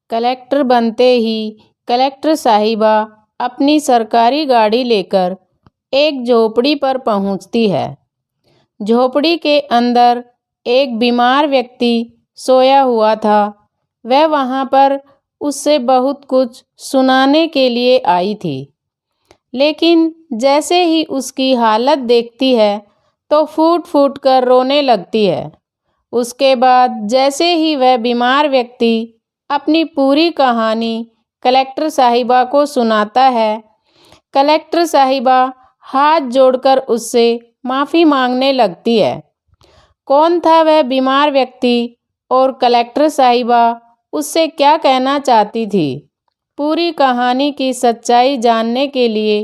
Collector बनते ही collector साहिबा अपनी सरकारी गाड़ी लेकर एक झोपड़ी पर पहुंचती है। झोपड़ी के अंदर एक बीमार व्यक्ति सोया हुआ था। वह वहां पर उससे बहुत कुछ सुनाने के लिए आई थी, लेकिन जैसे ही उसकी हालत देखती है तो फूट फूट कर रोने लगती है। उसके बाद जैसे ही वह बीमार व्यक्ति अपनी पूरी कहानी कलेक्टर साहिबा को सुनाता है, कलेक्टर साहिबा हाथ जोड़कर उससे माफ़ी मांगने लगती है। कौन था वह बीमार व्यक्ति और कलेक्टर साहिबा उससे क्या कहना चाहती थी? पूरी कहानी की सच्चाई जानने के लिए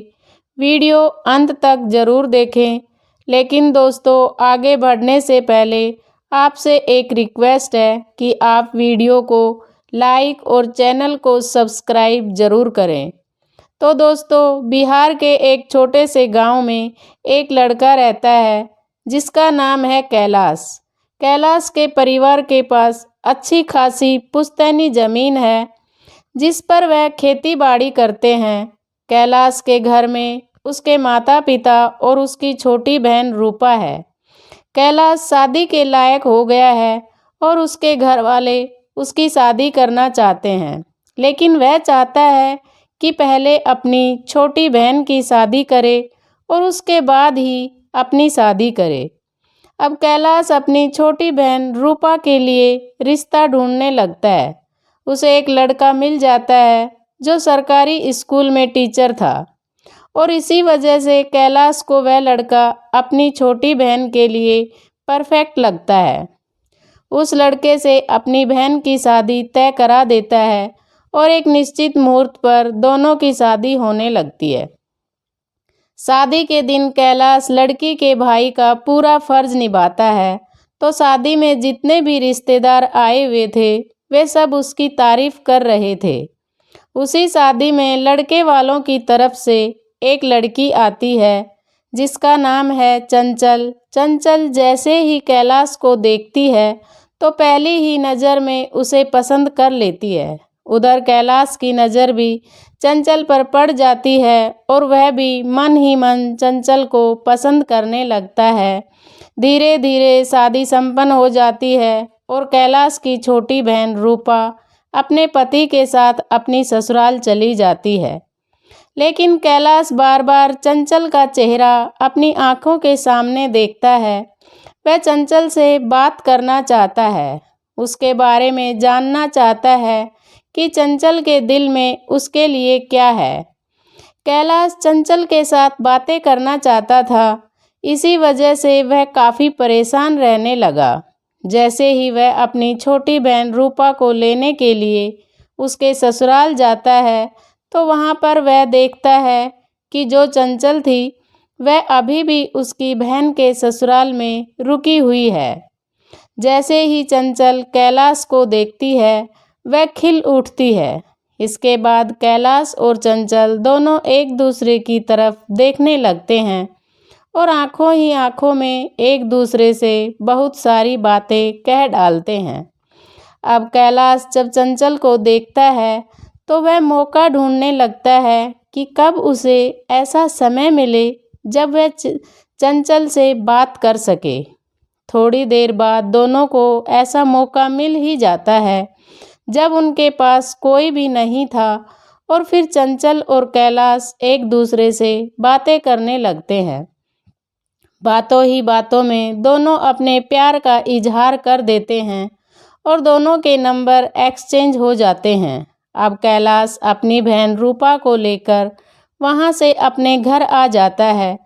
वीडियो अंत तक ज़रूर देखें। लेकिन दोस्तों, आगे बढ़ने से पहले आपसे एक रिक्वेस्ट है कि आप वीडियो को लाइक और चैनल को सब्सक्राइब ज़रूर करें। तो दोस्तों, बिहार के एक छोटे से गांव में एक लड़का रहता है जिसका नाम है कैलाश। कैलाश के परिवार के पास अच्छी खासी पुश्तैनी ज़मीन है जिस पर वह खेती बाड़ी करते हैं। कैलाश के घर में उसके माता पिता और उसकी छोटी बहन रूपा है। कैलाश शादी के लायक हो गया है और उसके घर वाले उसकी शादी करना चाहते हैं, लेकिन वह चाहता है कि पहले अपनी छोटी बहन की शादी करे और उसके बाद ही अपनी शादी करे। अब कैलाश अपनी छोटी बहन रूपा के लिए रिश्ता ढूंढने लगता है। उसे एक लड़का मिल जाता है जो सरकारी स्कूल में टीचर था, और इसी वजह से कैलाश को वह लड़का अपनी छोटी बहन के लिए परफेक्ट लगता है। उस लड़के से अपनी बहन की शादी तय करा देता है और एक निश्चित मुहूर्त पर दोनों की शादी होने लगती है। शादी के दिन कैलाश लड़की के भाई का पूरा फर्ज निभाता है, तो शादी में जितने भी रिश्तेदार आए हुए थे वे सब उसकी तारीफ कर रहे थे। उसी शादी में लड़के वालों की तरफ से एक लड़की आती है जिसका नाम है चंचल। चंचल जैसे ही कैलाश को देखती है तो पहली ही नज़र में उसे पसंद कर लेती है। उधर कैलाश की नज़र भी चंचल पर पड़ जाती है और वह भी मन ही मन चंचल को पसंद करने लगता है। धीरे धीरे शादी संपन्न हो जाती है और कैलाश की छोटी बहन रूपा अपने पति के साथ अपनी ससुराल चली जाती है। लेकिन कैलाश बार बार चंचल का चेहरा अपनी आंखों के सामने देखता है। वह चंचल से बात करना चाहता है, उसके बारे में जानना चाहता है कि चंचल के दिल में उसके लिए क्या है। कैलाश चंचल के साथ बातें करना चाहता था, इसी वजह से वह काफ़ी परेशान रहने लगा। जैसे ही वह अपनी छोटी बहन रूपा को लेने के लिए उसके ससुराल जाता है तो वहाँ पर वह देखता है कि जो चंचल थी वह अभी भी उसकी बहन के ससुराल में रुकी हुई है। जैसे ही चंचल कैलाश को देखती है वह खिल उठती है। इसके बाद कैलाश और चंचल दोनों एक दूसरे की तरफ देखने लगते हैं और आंखों ही आंखों में एक दूसरे से बहुत सारी बातें कह डालते हैं। अब कैलाश जब चंचल को देखता है तो वह मौका ढूंढने लगता है कि कब उसे ऐसा समय मिले जब वह चंचल से बात कर सके। थोड़ी देर बाद दोनों को ऐसा मौका मिल ही जाता है जब उनके पास कोई भी नहीं था, और फिर चंचल और कैलाश एक दूसरे से बातें करने लगते हैं। बातों ही बातों में दोनों अपने प्यार का इजहार कर देते हैं और दोनों के नंबर एक्सचेंज हो जाते हैं। अब कैलाश अपनी बहन रूपा को लेकर वहां से अपने घर आ जाता है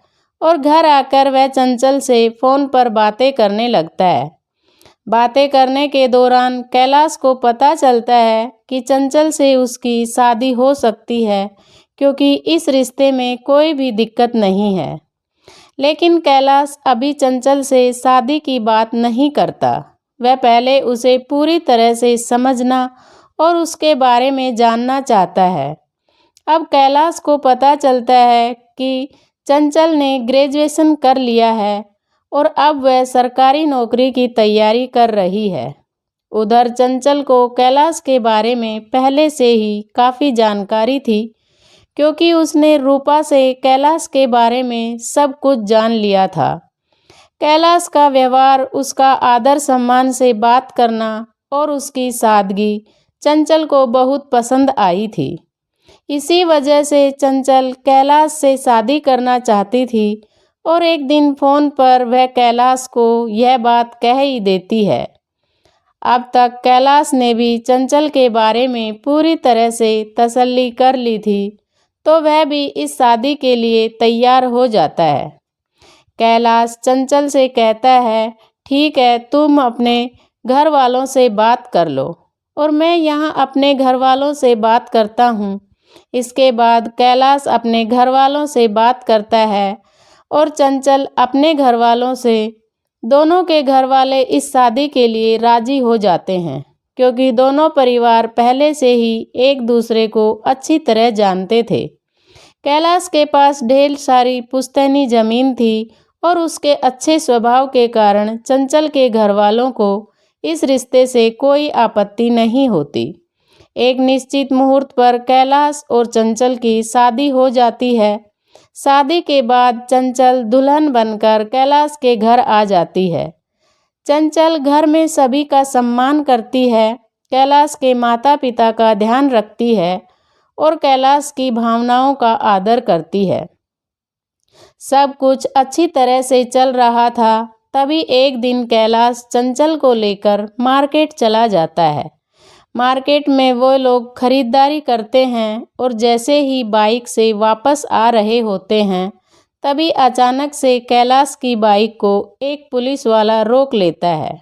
और घर आकर वह चंचल से फ़ोन पर बातें करने लगता है। बातें करने के दौरान कैलाश को पता चलता है कि चंचल से उसकी शादी हो सकती है, क्योंकि इस रिश्ते में कोई भी दिक्कत नहीं है। लेकिन कैलाश अभी चंचल से शादी की बात नहीं करता। वह पहले उसे पूरी तरह से समझना और उसके बारे में जानना चाहता है। अब कैलाश को पता चलता है कि चंचल ने ग्रेजुएशन कर लिया है और अब वह सरकारी नौकरी की तैयारी कर रही है। उधर चंचल को कैलाश के बारे में पहले से ही काफ़ी जानकारी थी, क्योंकि उसने रूपा से कैलाश के बारे में सब कुछ जान लिया था। कैलाश का व्यवहार, उसका आदर सम्मान से बात करना और उसकी सादगी चंचल को बहुत पसंद आई थी। इसी वजह से चंचल कैलाश से शादी करना चाहती थी और एक दिन फ़ोन पर वह कैलाश को यह बात कह ही देती है। अब तक कैलाश ने भी चंचल के बारे में पूरी तरह से तसल्ली कर ली थी, तो वह भी इस शादी के लिए तैयार हो जाता है। कैलाश चंचल से कहता है, ठीक है, तुम अपने घर वालों से बात कर लो और मैं यहाँ अपने घर वालों से बात करता हूँ। इसके बाद कैलाश अपने घर वालों से बात करता है और चंचल अपने घर वालों से। दोनों के घर वाले इस शादी के लिए राजी हो जाते हैं, क्योंकि दोनों परिवार पहले से ही एक दूसरे को अच्छी तरह जानते थे। कैलाश के पास ढेर सारी पुश्तैनी ज़मीन थी और उसके अच्छे स्वभाव के कारण चंचल के घर वालों को इस रिश्ते से कोई आपत्ति नहीं होती। एक निश्चित मुहूर्त पर कैलाश और चंचल की शादी हो जाती है। शादी के बाद चंचल दुल्हन बनकर कैलाश के घर आ जाती है। चंचल घर में सभी का सम्मान करती है, कैलाश के माता पिता का ध्यान रखती है और कैलाश की भावनाओं का आदर करती है। सब कुछ अच्छी तरह से चल रहा था। तभी एक दिन कैलाश चंचल को लेकर मार्केट चला जाता है। मार्केट में वो लोग खरीदारी करते हैं और जैसे ही बाइक से वापस आ रहे होते हैं, तभी अचानक से कैलाश की बाइक को एक पुलिस वाला रोक लेता है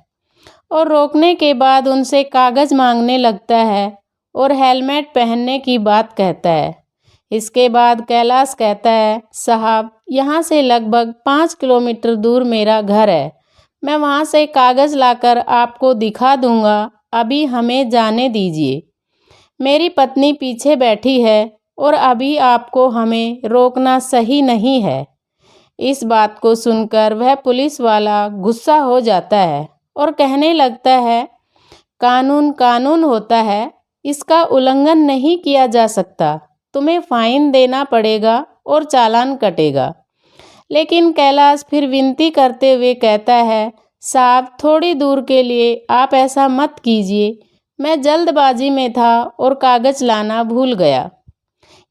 और रोकने के बाद उनसे कागज़ मांगने लगता है और हेलमेट पहनने की बात कहता है। इसके बाद कैलाश कहता है, साहब, यहाँ से लगभग 5 किलोमीटर दूर मेरा घर है, मैं वहाँ से कागज़ लाकर आपको दिखा दूँगा, अभी हमें जाने दीजिए। मेरी पत्नी पीछे बैठी है और अभी आपको हमें रोकना सही नहीं है। इस बात को सुनकर वह पुलिस वाला गुस्सा हो जाता है और कहने लगता है, कानून कानून होता है, इसका उल्लंघन नहीं किया जा सकता, तुम्हें फ़ाइन देना पड़ेगा और चालान कटेगा। लेकिन कैलाश फिर विनती करते हुए कहता है, साहब, थोड़ी दूर के लिए आप ऐसा मत कीजिए, मैं जल्दबाजी में था और कागज़ लाना भूल गया।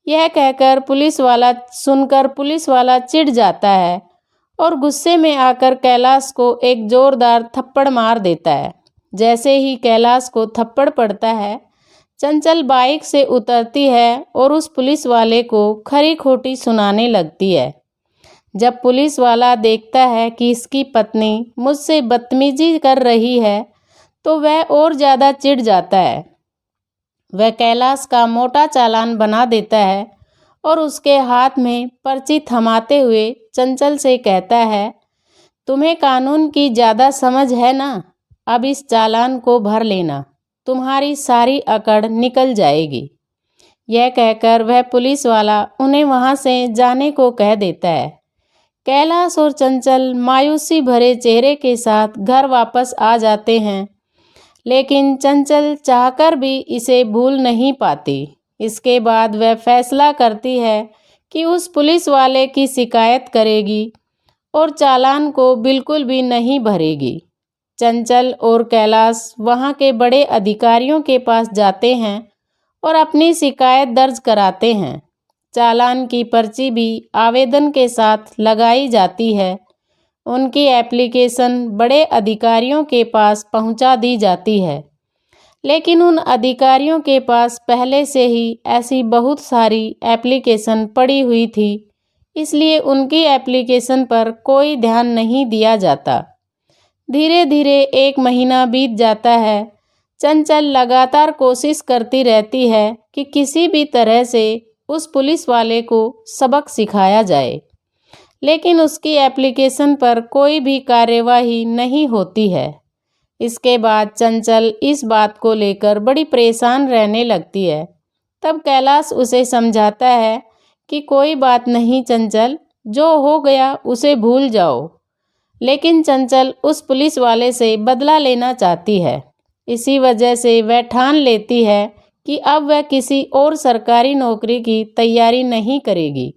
यह कहकर पुलिस वाला चिढ़ जाता है और गुस्से में आकर कैलाश को एक ज़ोरदार थप्पड़ मार देता है। जैसे ही कैलाश को थप्पड़ पड़ता है, चंचल बाइक से उतरती है और उस पुलिस वाले को खरी खोटी सुनाने लगती है। जब पुलिस वाला देखता है कि इसकी पत्नी मुझसे बदतमीजी कर रही है, तो वह और ज़्यादा चिढ़ जाता है। वह कैलाश का मोटा चालान बना देता है और उसके हाथ में पर्ची थमाते हुए चंचल से कहता है, तुम्हें कानून की ज़्यादा समझ है ना, अब इस चालान को भर लेना, तुम्हारी सारी अकड़ निकल जाएगी। यह कहकर वह पुलिस वाला उन्हें वहाँ से जाने को कह देता है। कैलाश और चंचल मायूसी भरे चेहरे के साथ घर वापस आ जाते हैं, लेकिन चंचल चाहकर भी इसे भूल नहीं पाती। इसके बाद वह फैसला करती है कि उस पुलिस वाले की शिकायत करेगी और चालान को बिल्कुल भी नहीं भरेगी। चंचल और कैलाश वहाँ के बड़े अधिकारियों के पास जाते हैं और अपनी शिकायत दर्ज कराते हैं। चालान की पर्ची भी आवेदन के साथ लगाई जाती है। उनकी एप्लीकेशन बड़े अधिकारियों के पास पहुंचा दी जाती है, लेकिन उन अधिकारियों के पास पहले से ही ऐसी बहुत सारी एप्लीकेशन पड़ी हुई थी, इसलिए उनकी एप्लीकेशन पर कोई ध्यान नहीं दिया जाता। धीरे धीरे 1 महीना बीत जाता है। चंचल लगातार कोशिश करती रहती है कि किसी भी तरह से उस पुलिस वाले को सबक सिखाया जाए, लेकिन उसकी एप्लीकेशन पर कोई भी कार्यवाही नहीं होती है। इसके बाद चंचल इस बात को लेकर बड़ी परेशान रहने लगती है। तब कैलाश उसे समझाता है कि कोई बात नहीं चंचल, जो हो गया उसे भूल जाओ। लेकिन चंचल उस पुलिस वाले से बदला लेना चाहती है। इसी वजह से वह ठान लेती है कि अब वह किसी और सरकारी नौकरी की तैयारी नहीं करेगी।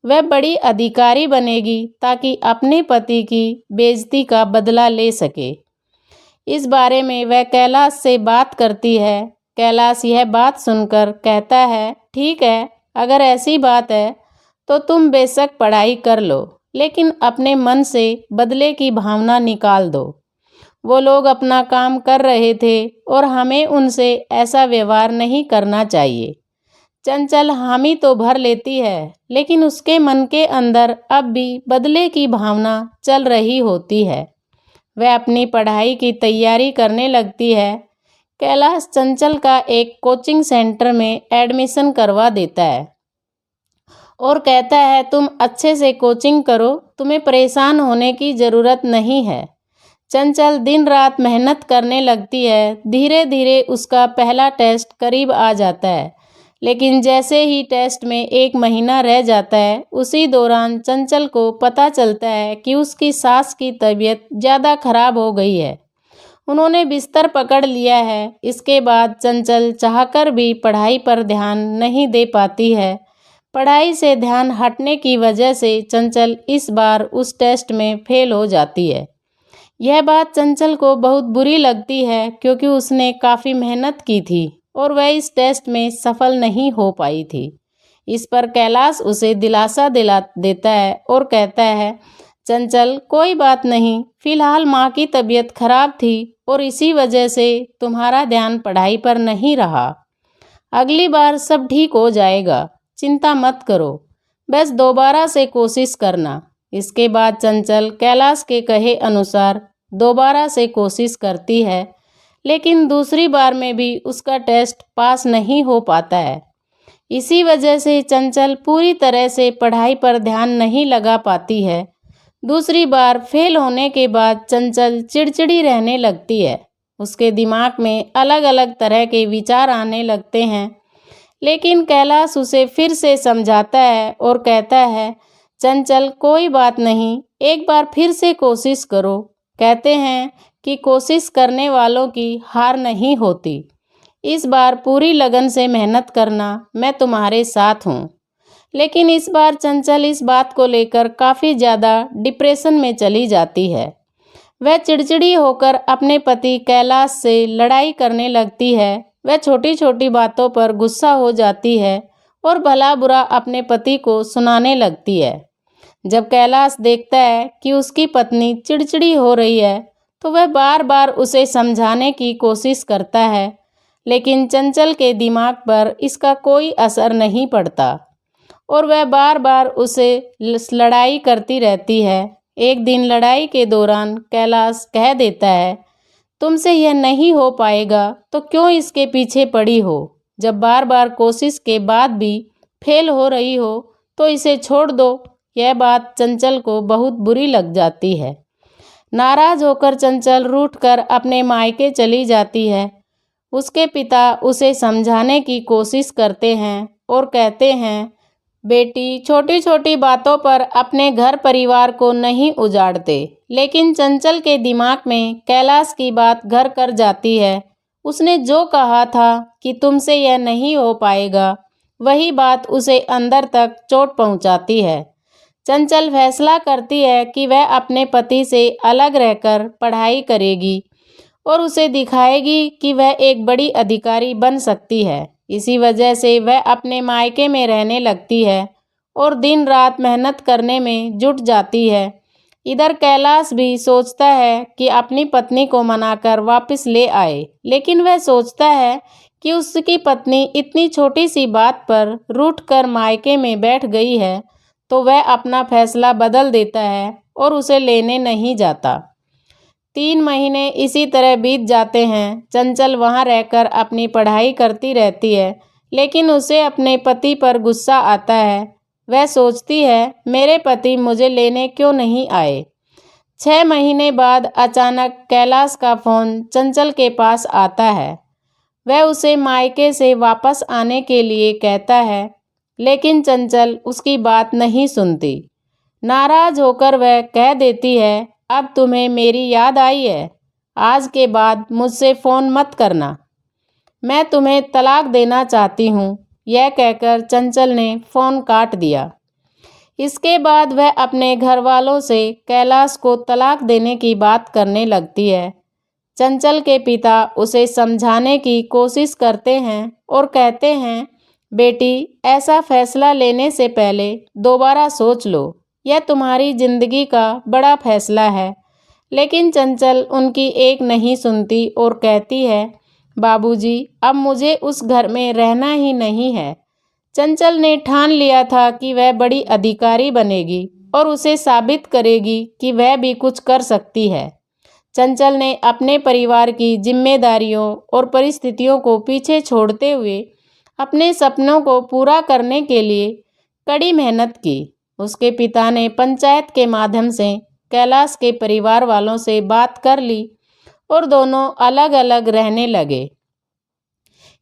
वह बड़ी अधिकारी बनेगी ताकि अपने पति की बेइज्जती का बदला ले सके। इस बारे में वह कैलाश से बात करती है। कैलाश यह बात सुनकर कहता है, ठीक है, अगर ऐसी बात है तो तुम बेशक पढ़ाई कर लो, लेकिन अपने मन से बदले की भावना निकाल दो। वो लोग अपना काम कर रहे थे और हमें उनसे ऐसा व्यवहार नहीं करना चाहिए। चंचल हामी तो भर लेती है, लेकिन उसके मन के अंदर अब भी बदले की भावना चल रही होती है। वह अपनी पढ़ाई की तैयारी करने लगती है। कैलाश चंचल का एक कोचिंग सेंटर में एडमिशन करवा देता है और कहता है, तुम अच्छे से कोचिंग करो, तुम्हें परेशान होने की ज़रूरत नहीं है। चंचल दिन रात मेहनत करने लगती है। धीरे धीरे उसका पहला टेस्ट करीब आ जाता है, लेकिन जैसे ही टेस्ट में 1 महीना रह जाता है, उसी दौरान चंचल को पता चलता है कि उसकी सास की तबीयत ज़्यादा खराब हो गई है। उन्होंने बिस्तर पकड़ लिया है। इसके बाद चंचल चाहकर भी पढ़ाई पर ध्यान नहीं दे पाती है। पढ़ाई से ध्यान हटने की वजह से चंचल इस बार उस टेस्ट में फेल हो जाती है। यह बात चंचल को बहुत बुरी लगती है, क्योंकि उसने काफ़ी मेहनत की थी और वह इस टेस्ट में सफल नहीं हो पाई थी। इस पर कैलाश उसे दिलासा दिला देता है और कहता है, चंचल कोई बात नहीं, फिलहाल माँ की तबीयत खराब थी और इसी वजह से तुम्हारा ध्यान पढ़ाई पर नहीं रहा। अगली बार सब ठीक हो जाएगा, चिंता मत करो, बस दोबारा से कोशिश करना। इसके बाद चंचल कैलाश के कहे अनुसार दोबारा से कोशिश करती है, लेकिन दूसरी बार में भी उसका टेस्ट पास नहीं हो पाता है। इसी वजह से चंचल पूरी तरह से पढ़ाई पर ध्यान नहीं लगा पाती है। दूसरी बार फेल होने के बाद चंचल चिड़चिड़ी रहने लगती है। उसके दिमाग में अलग अलग तरह के विचार आने लगते हैं, लेकिन कैलाश उसे फिर से समझाता है और कहता है, चंचल कोई बात नहीं, एक बार फिर से कोशिश करो। कहते हैं कि कोशिश करने वालों की हार नहीं होती। इस बार पूरी लगन से मेहनत करना, मैं तुम्हारे साथ हूँ। लेकिन इस बार चंचल इस बात को लेकर काफ़ी ज़्यादा डिप्रेशन में चली जाती है। वह चिड़चिड़ी होकर अपने पति कैलाश से लड़ाई करने लगती है। वह छोटी छोटी बातों पर गुस्सा हो जाती है और भला बुरा अपने पति को सुनाने लगती है। जब कैलाश देखता है कि उसकी पत्नी चिड़चिड़ी हो रही है, तो वह बार बार उसे समझाने की कोशिश करता है, लेकिन चंचल के दिमाग पर इसका कोई असर नहीं पड़ता और वह बार बार उसे लड़ाई करती रहती है। एक दिन लड़ाई के दौरान कैलाश कह देता है, तुमसे यह नहीं हो पाएगा तो क्यों इसके पीछे पड़ी हो? जब बार बार कोशिश के बाद भी फेल हो रही हो तो इसे छोड़ दो। यह बात चंचल को बहुत बुरी लग जाती है। नाराज होकर चंचल रूठकर अपने मायके चली जाती है। उसके पिता उसे समझाने की कोशिश करते हैं और कहते हैं, बेटी, छोटी छोटी बातों पर अपने घर परिवार को नहीं उजाड़ते। लेकिन चंचल के दिमाग में कैलाश की बात घर कर जाती है। उसने जो कहा था कि तुमसे यह नहीं हो पाएगा, वही बात उसे अंदर तक चोट पहुंचाती है। चंचल फैसला करती है कि वह अपने पति से अलग रहकर पढ़ाई करेगी और उसे दिखाएगी कि वह एक बड़ी अधिकारी बन सकती है। इसी वजह से वह अपने मायके में रहने लगती है और दिन रात मेहनत करने में जुट जाती है। इधर कैलाश भी सोचता है कि अपनी पत्नी को मनाकर वापस ले आए, लेकिन वह सोचता है कि उसकी पत्नी इतनी छोटी सी बात पर रूठकर मायके में बैठ गई है, तो वह अपना फैसला बदल देता है और उसे लेने नहीं जाता। 3 महीने इसी तरह बीत जाते हैं। चंचल वहाँ रहकर अपनी पढ़ाई करती रहती है, लेकिन उसे अपने पति पर गुस्सा आता है। वह सोचती है, मेरे पति मुझे लेने क्यों नहीं आए। 6 महीने बाद अचानक कैलाश का फ़ोन चंचल के पास आता है। वह उसे मायके से वापस आने के लिए कहता है, लेकिन चंचल उसकी बात नहीं सुनती। नाराज होकर वह कह देती है, अब तुम्हें मेरी याद आई है? आज के बाद मुझसे फ़ोन मत करना। मैं तुम्हें तलाक देना चाहती हूँ। यह कहकर चंचल ने फ़ोन काट दिया। इसके बाद वह अपने घर वालों से कैलाश को तलाक देने की बात करने लगती है। चंचल के पिता उसे समझाने की कोशिश करते हैं और कहते हैं, बेटी, ऐसा फैसला लेने से पहले दोबारा सोच लो। यह तुम्हारी ज़िंदगी का बड़ा फैसला है। लेकिन चंचल उनकी एक नहीं सुनती और कहती है, बाबूजी, अब मुझे उस घर में रहना ही नहीं है। चंचल ने ठान लिया था कि वह बड़ी अधिकारी बनेगी और उसे साबित करेगी कि वह भी कुछ कर सकती है। चंचल ने अपने परिवार की जिम्मेदारियों और परिस्थितियों को पीछे छोड़ते हुए अपने सपनों को पूरा करने के लिए कड़ी मेहनत की। उसके पिता ने पंचायत के माध्यम से कैलाश के परिवार वालों से बात कर ली और दोनों अलग अलग रहने लगे।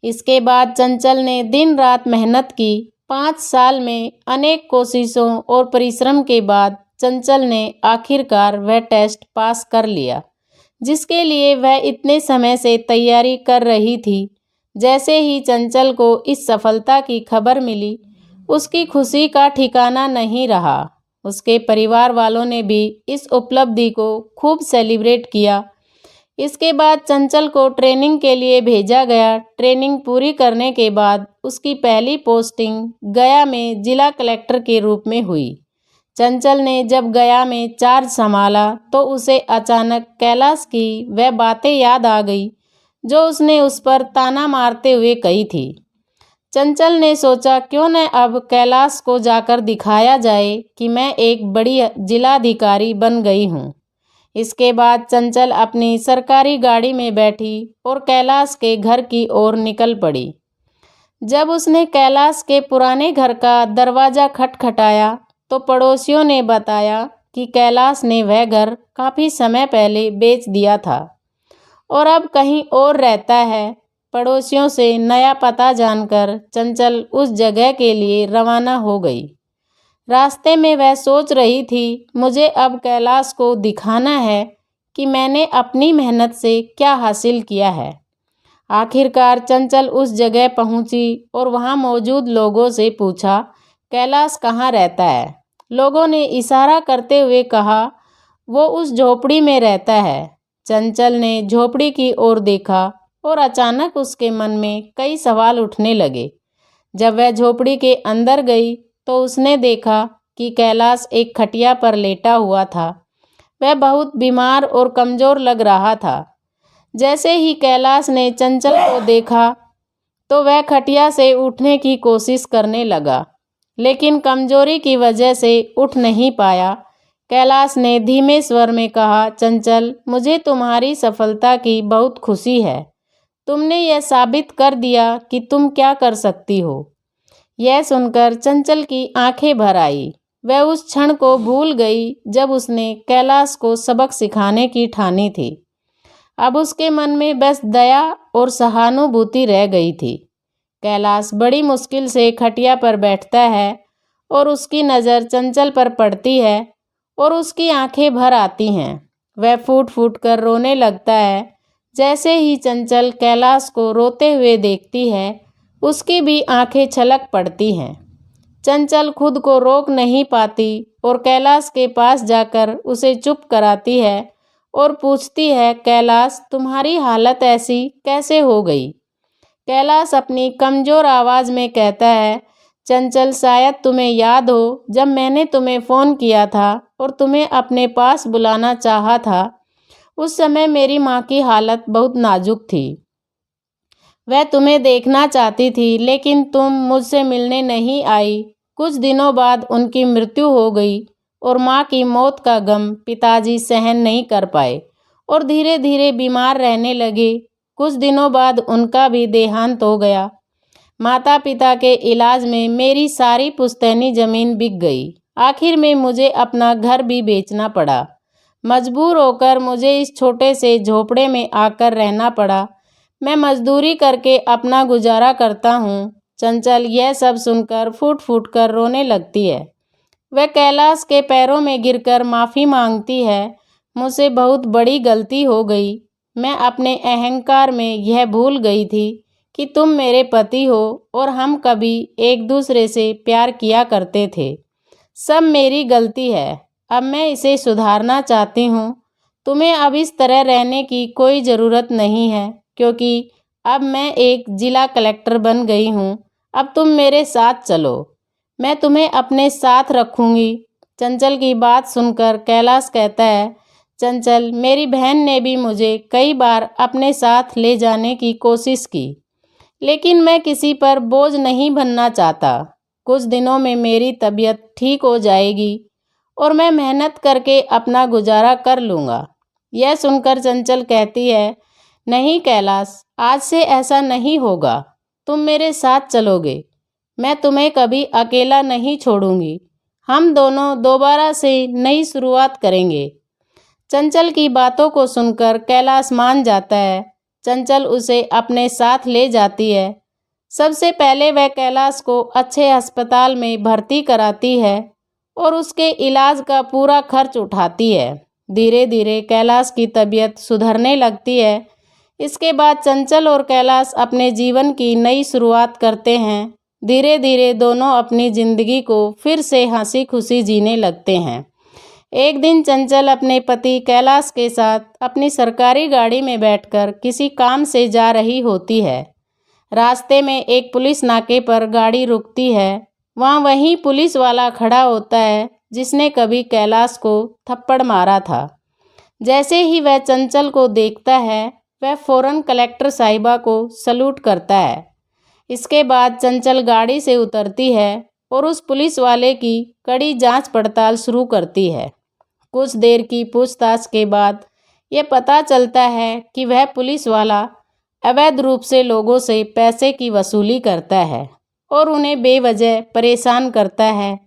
इसके बाद चंचल ने दिन रात मेहनत की। 5 साल में अनेक कोशिशों और परिश्रम के बाद चंचल ने आखिरकार वह टेस्ट पास कर लिया, जिसके लिए वह इतने समय से तैयारी कर रही थी। जैसे ही चंचल को इस सफलता की खबर मिली, उसकी खुशी का ठिकाना नहीं रहा। उसके परिवार वालों ने भी इस उपलब्धि को खूब सेलिब्रेट किया। इसके बाद चंचल को ट्रेनिंग के लिए भेजा गया। ट्रेनिंग पूरी करने के बाद उसकी पहली पोस्टिंग गया में जिला कलेक्टर के रूप में हुई। चंचल ने जब गया में चार्ज संभाला तो उसे अचानक कैलाश की वह बातें याद आ गई जो उसने उस पर ताना मारते हुए कही थी। चंचल ने सोचा, क्यों न अब कैलाश को जाकर दिखाया जाए कि मैं एक बड़ी जिलाधिकारी बन गई हूँ। इसके बाद चंचल अपनी सरकारी गाड़ी में बैठी और कैलाश के घर की ओर निकल पड़ी। जब उसने कैलाश के पुराने घर का दरवाज़ा खटखटाया तो पड़ोसियों ने बताया कि कैलाश ने वह घर काफ़ी समय पहले बेच दिया था और अब कहीं और रहता है। पड़ोसियों से नया पता जानकर चंचल उस जगह के लिए रवाना हो गई। रास्ते में वह सोच रही थी, मुझे अब कैलाश को दिखाना है कि मैंने अपनी मेहनत से क्या हासिल किया है। आखिरकार चंचल उस जगह पहुंची और वहां मौजूद लोगों से पूछा, कैलाश कहाँ रहता है। लोगों ने इशारा करते हुए कहा, वो उस झोपड़ी में रहता है। चंचल ने झोपड़ी की ओर देखा और अचानक उसके मन में कई सवाल उठने लगे। जब वह झोपड़ी के अंदर गई तो उसने देखा कि कैलाश एक खटिया पर लेटा हुआ था। वह बहुत बीमार और कमज़ोर लग रहा था। जैसे ही कैलाश ने चंचल को देखा तो वह खटिया से उठने की कोशिश करने लगा, लेकिन कमजोरी की वजह से उठ नहीं पाया। कैलाश ने धीमे स्वर में कहा, चंचल, मुझे तुम्हारी सफलता की बहुत खुशी है। तुमने यह साबित कर दिया कि तुम क्या कर सकती हो। यह सुनकर चंचल की आंखें भर आई। वह उस क्षण को भूल गई जब उसने कैलाश को सबक सिखाने की ठानी थी। अब उसके मन में बस दया और सहानुभूति रह गई थी। कैलाश बड़ी मुश्किल से खटिया पर बैठता है और उसकी नज़र चंचल पर पड़ती है और उसकी आंखें भर आती हैं। वह फूट फूट कर रोने लगता है। जैसे ही चंचल कैलाश को रोते हुए देखती है, उसकी भी आंखें छलक पड़ती हैं। चंचल खुद को रोक नहीं पाती और कैलाश के पास जाकर उसे चुप कराती है और पूछती है, कैलाश, तुम्हारी हालत ऐसी कैसे हो गई। कैलाश अपनी कमज़ोर आवाज़ में कहता है, चंचल, शायद तुम्हें याद हो जब मैंने तुम्हें फ़ोन किया था और तुम्हें अपने पास बुलाना चाहा था, उस समय मेरी माँ की हालत बहुत नाजुक थी। वह तुम्हें देखना चाहती थी लेकिन तुम मुझसे मिलने नहीं आई। कुछ दिनों बाद उनकी मृत्यु हो गई और माँ की मौत का गम पिताजी सहन नहीं कर पाए और धीरे धीरे बीमार रहने लगे। कुछ दिनों बाद उनका भी देहांत हो गया। माता पिता के इलाज में मेरी सारी पुश्तैनी ज़मीन बिक गई। आखिर में मुझे अपना घर भी बेचना पड़ा। मजबूर होकर मुझे इस छोटे से झोपड़े में आकर रहना पड़ा। मैं मजदूरी करके अपना गुजारा करता हूँ। चंचल यह सब सुनकर फूट फूट कर रोने लगती है। वह कैलाश के पैरों में गिरकर माफ़ी मांगती है, मुझसे बहुत बड़ी गलती हो गई। मैं अपने अहंकार में यह भूल गई थी कि तुम मेरे पति हो और हम कभी एक दूसरे से प्यार किया करते थे। सब मेरी गलती है, अब मैं इसे सुधारना चाहती हूँ। तुम्हें अब इस तरह रहने की कोई ज़रूरत नहीं है, क्योंकि अब मैं एक जिला कलेक्टर बन गई हूँ। अब तुम मेरे साथ चलो, मैं तुम्हें अपने साथ रखूँगी। चंचल की बात सुनकर कैलाश कहता है, चंचल, मेरी बहन ने भी मुझे कई बार अपने साथ ले जाने की कोशिश की, लेकिन मैं किसी पर बोझ नहीं बनना चाहता। कुछ दिनों में मेरी तबीयत ठीक हो जाएगी और मैं मेहनत करके अपना गुजारा कर लूँगा। यह सुनकर चंचल कहती है, नहीं कैलाश, आज से ऐसा नहीं होगा। तुम मेरे साथ चलोगे, मैं तुम्हें कभी अकेला नहीं छोड़ूंगी। हम दोनों दोबारा से नई शुरुआत करेंगे। चंचल की बातों को सुनकर कैलाश मान जाता है। चंचल उसे अपने साथ ले जाती है। सबसे पहले वह कैलाश को अच्छे अस्पताल में भर्ती कराती है और उसके इलाज का पूरा खर्च उठाती है। धीरे धीरे कैलाश की तबीयत सुधरने लगती है। इसके बाद चंचल और कैलाश अपने जीवन की नई शुरुआत करते हैं। धीरे धीरे दोनों अपनी ज़िंदगी को फिर से हंसी खुशी जीने लगते हैं। एक दिन चंचल अपने पति कैलाश के साथ अपनी सरकारी गाड़ी में बैठकर किसी काम से जा रही होती है। रास्ते में एक पुलिस नाके पर गाड़ी रुकती है। वही पुलिस वाला खड़ा होता है जिसने कभी कैलाश को थप्पड़ मारा था। जैसे ही वह चंचल को देखता है, वह फौरन कलेक्टर साहिबा को सलूट करता है। इसके बाद चंचल गाड़ी से उतरती है और उस पुलिस वाले की कड़ी जांच पड़ताल शुरू करती है। कुछ देर की पूछताछ के बाद यह पता चलता है कि वह पुलिस वाला अवैध रूप से लोगों से पैसे की वसूली करता है और उन्हें बेवजह परेशान करता है।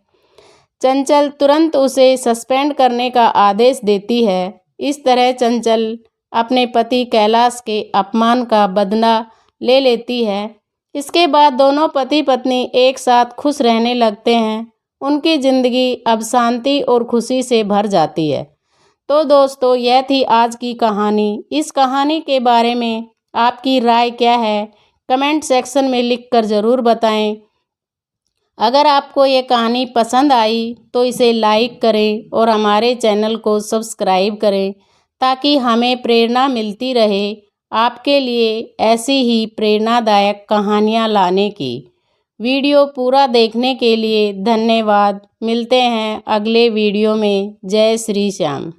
चंचल तुरंत उसे सस्पेंड करने का आदेश देती है। इस तरह चंचल अपने पति कैलाश के अपमान का बदला ले लेती है। इसके बाद दोनों पति पत्नी एक साथ खुश रहने लगते हैं। उनकी ज़िंदगी अब शांति और खुशी से भर जाती है। तो दोस्तों, यह थी आज की कहानी। इस कहानी के बारे में आपकी राय क्या है, कमेंट सेक्शन में लिखकर ज़रूर बताएं। अगर आपको ये कहानी पसंद आई तो इसे लाइक करें और हमारे चैनल को सब्सक्राइब करें, ताकि हमें प्रेरणा मिलती रहे आपके लिए ऐसी ही प्रेरणादायक कहानियाँ लाने की। वीडियो पूरा देखने के लिए धन्यवाद। मिलते हैं अगले वीडियो में। जय श्री श्याम।